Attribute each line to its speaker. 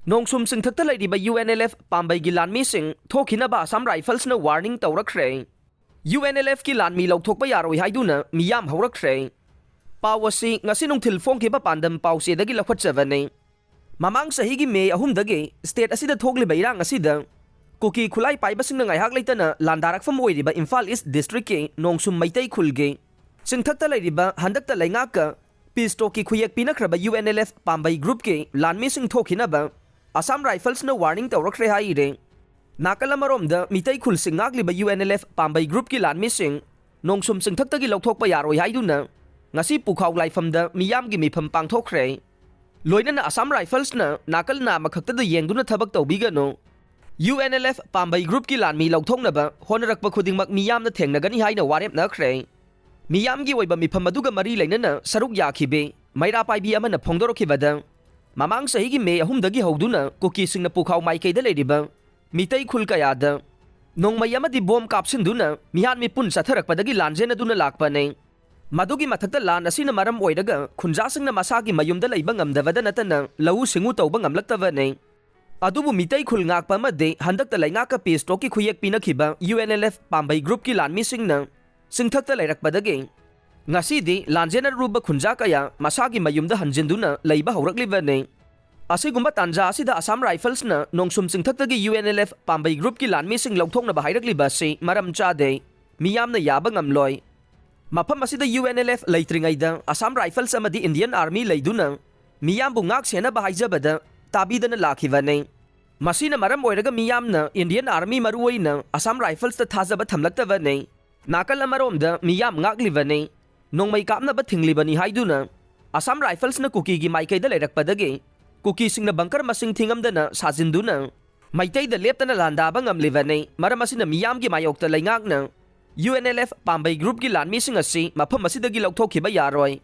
Speaker 1: Nongsum singthakta lairiba UNLF pambai gi lanmi sing thokhinaba Assam Rifles na warning tawrakre. UNLF ki lanmi lauthokpa yaroi haiduna miyam haurakre. Pawasi ngasi nungthil phongkhiba pandam pause dagi lakhatchavani. Mamang sahi gi May 3 dagi state asida thokliba irang asida Kuki khulai paibasing na ngaihak leitana landarakfam oiriba Imphal East District ke Nongsum Maitai khulge. Singthakta lairiba handakta laingaka Pisto ki khuyek pinakraba UNLF pambai group ke lanmi sing thokhinaba Assam Rifles na warning tawrakre haire. Nakalamarom mitai khul singagliba UNLF pambai group ki lanmi sing Nongsum singthakta gi lauthokpa yaroi haiduna ngasi pukhaw laifamda miyam gi mifam pangthokre. Loinana Assam Rifles na nakal na makhakta da yengduna thabak tawbigano. UNLF pambai group ki lanmi lauthoknaba honarakpa khudingmak miyamna thengnagani haina warep nakre. Miyamgi oiba mifam aduga mari leinana saruk yakhibe maira paibi amana phongdorokhibada mamang sahi gi May 3 dagi hoduna kuki singna pukhaw maikaida leiriba mitai khul kayada nongmai amadi bom kapsinduna mihan mipun satharakpadagi lanjena duna lakpane madugi mathakta lan asina maram oiraga khunja singna masagi mayumda leiba ngamdavada natana lau singu tawba ngamlaktavane adubu mitai khul ngakpa made handakta laingaka pisto ki khuyek pinakhiba UNLF pambai group ki lanmi singna singthakta leirakpadagi ngasidi lanjena ruba khunja kaya masagi mayumda hanjinduna leiba haurakliba asigumba tanja asida Assam Rifles na Nongsum singthaktagi UNLF pambai group ki lanmi sing lauthokna bahairakliba si maram chade miyamna yaba ngamloi mafam asida UNLF leitringaida Assam Rifles amadi Indian Army leiduna miyambu ngak sena bahaijabada tabidana lakhivane masina maram oiraga miyamna Indian Army maruoina Assam Rifles ta thajaba thamlaktavane nakal amaromda miyam ngaklivane nongmai kapnaba thinglibani haiduna Assam Rifles na kuki gi maikaida leirakpadagi kuki singna bangkar masing thingamdana sajinduna maitaida leptana landaba ngamlivane maram asina miyam gi mayokta leingakna UNLF pambai group gi lanmi sing asi mafam asidagi lauthokhiba yaroi